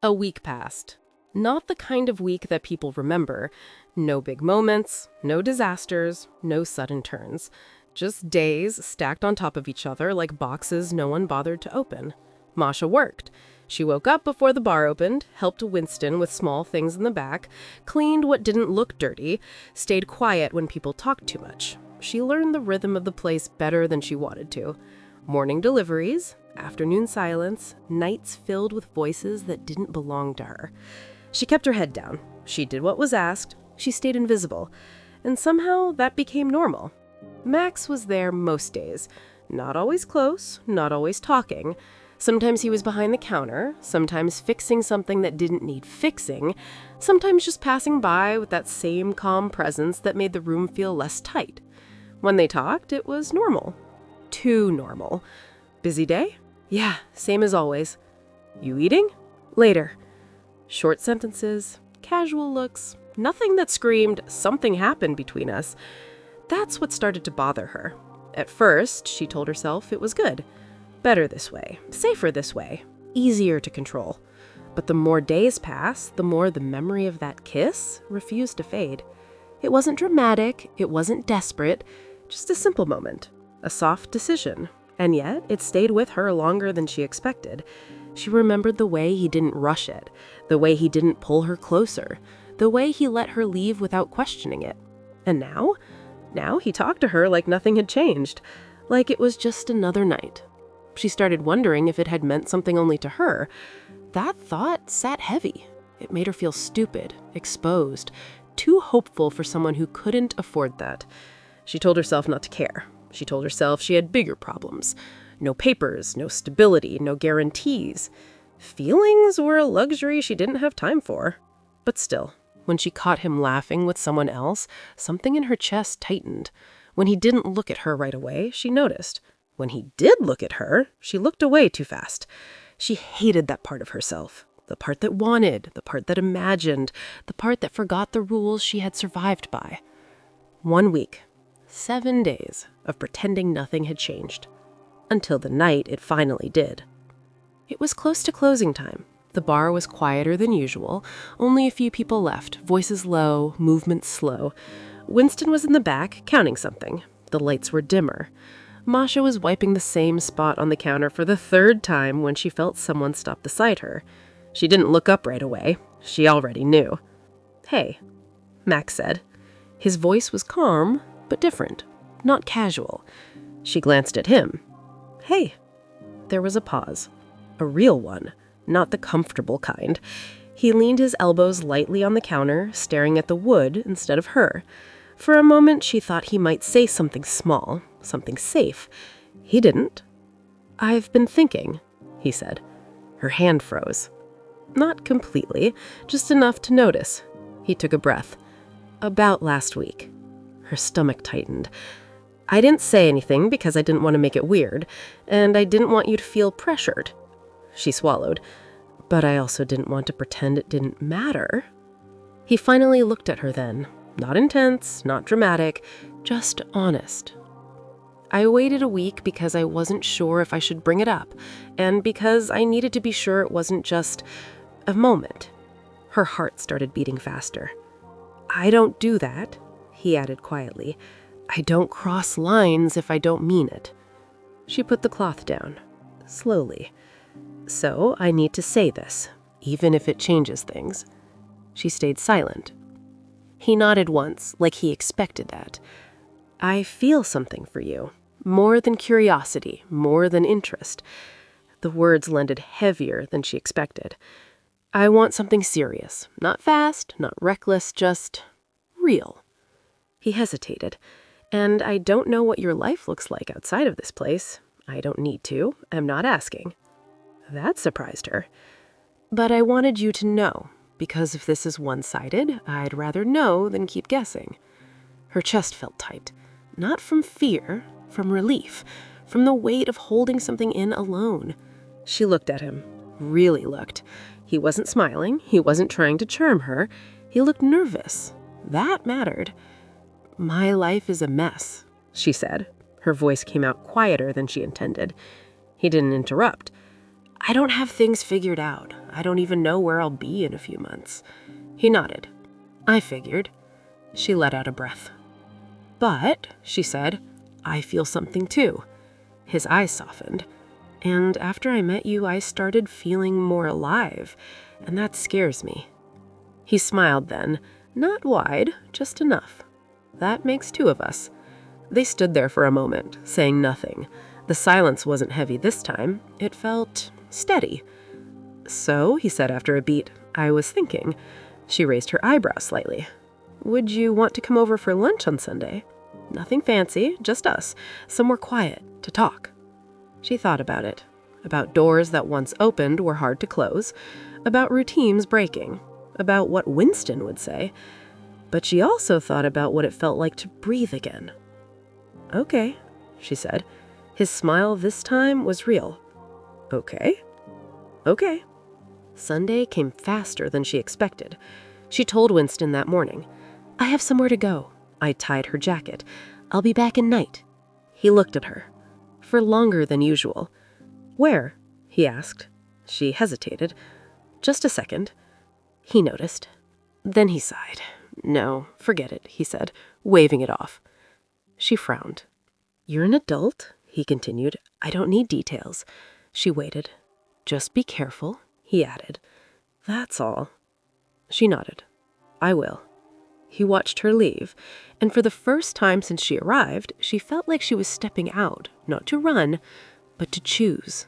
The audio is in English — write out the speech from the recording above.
A week passed. Not the kind of week that people remember. No big moments, no disasters, no sudden turns. Just days stacked on top of each other like boxes no one bothered to open. Masha worked. She woke up before the bar opened, helped Winston with small things in the back, cleaned what didn't look dirty, stayed quiet when people talked too much. She learned the rhythm of the place better than she wanted to. Morning deliveries, afternoon silence, nights filled with voices that didn't belong to her. She kept her head down. She did what was asked. She stayed invisible. And somehow that became normal. Max was there most days. Not always close, not always talking. Sometimes he was behind the counter, sometimes fixing something that didn't need fixing, sometimes just passing by with that same calm presence that made the room feel less tight. When they talked, it was normal. Too normal. Busy day? Yeah, same as always. You eating? Later. Short sentences, casual looks, nothing that screamed, something happened between us. That's what started to bother her. At first, she told herself it was good. Better this way, safer this way, easier to control. But the more days passed, the more the memory of that kiss refused to fade. It wasn't dramatic, it wasn't desperate, just a simple moment, a soft decision. And yet, it stayed with her longer than she expected. She remembered the way he didn't rush it, the way he didn't pull her closer, the way he let her leave without questioning it. And now? Now he talked to her like nothing had changed, like it was just another night. She started wondering if it had meant something only to her. That thought sat heavy. It made her feel stupid, exposed, too hopeful for someone who couldn't afford that. She told herself not to care. She told herself she had bigger problems. No papers, no stability, no guarantees. Feelings were a luxury she didn't have time for. But still, when she caught him laughing with someone else, something in her chest tightened. When he didn't look at her right away, she noticed. When he did look at her, she looked away too fast. She hated that part of herself. The part that wanted, the part that imagined, the part that forgot the rules she had survived by. 1 week, 7 days of pretending nothing had changed. Until the night it finally did. It was close to closing time. The bar was quieter than usual. Only a few people left, voices low, movements slow. Winston was in the back, counting something. The lights were dimmer. Masha was wiping the same spot on the counter for the 3rd time when she felt someone stop beside her. She didn't look up right away. She already knew. "Hey," Max said. His voice was calm, but different, not casual. She glanced at him. "Hey." There was a pause. A real one, not the comfortable kind. He leaned his elbows lightly on the counter, staring at the wood instead of her. For a moment, she thought he might say something small, something safe. He didn't. "I've been thinking," he said. Her hand froze. Not completely, just enough to notice. He took a breath. "About last week." Her stomach tightened. "I didn't say anything because I didn't want to make it weird, and I didn't want you to feel pressured." She swallowed. "But I also didn't want to pretend it didn't matter." He finally looked at her then. Not intense, not dramatic, just honest. "I waited a week because I wasn't sure if I should bring it up, and because I needed to be sure it wasn't just a moment." Her heart started beating faster. "I don't do that," he added quietly. "I don't cross lines if I don't mean it." She put the cloth down, slowly. "So I need to say this, even if it changes things." She stayed silent. He nodded once, like he expected that. "I feel something for you. More than curiosity, more than interest." The words landed heavier than she expected. "I want something serious. Not fast, not reckless, just real." He hesitated. "And I don't know what your life looks like outside of this place. I don't need to. I'm not asking." That surprised her. "But I wanted you to know, because if this is one-sided, I'd rather know than keep guessing." Her chest felt tight. Not from fear, from relief, from the weight of holding something in alone. She looked at him, really looked. He wasn't smiling, he wasn't trying to charm her. He looked nervous. That mattered. "My life is a mess," she said. Her voice came out quieter than she intended. He didn't interrupt. "I don't have things figured out. I don't even know where I'll be in a few months." He nodded. "I figured." She let out a breath. "But," she said, "I feel something too." His eyes softened. "And after I met you, I started feeling more alive, and that scares me." He smiled then, not wide, just enough. "That makes two of us." They stood there for a moment, saying nothing. The silence wasn't heavy this time. It felt steady. "So," he said after a beat, "I was thinking." She raised her eyebrows slightly. "Would you want to come over for lunch on Sunday? Nothing fancy, just us, somewhere quiet, to talk." She thought about it. About doors that once opened were hard to close. About routines breaking. About what Winston would say. But she also thought about what it felt like to breathe again. "Okay," she said. His smile this time was real. "Okay. Okay." Sunday came faster than she expected. She told Winston that morning, "I have somewhere to go. I tied her jacket. I'll be back in night." He looked at her. For longer than usual. "Where?" he asked. She hesitated. "Just a second." He noticed. Then he sighed. "No, forget it," he said, waving it off. She frowned. "You're an adult," he continued. "I don't need details." She waited. "Just be careful," he added. "That's all." She nodded. "I will." He watched her leave, and for the first time since she arrived, she felt like she was stepping out, not to run, but to choose.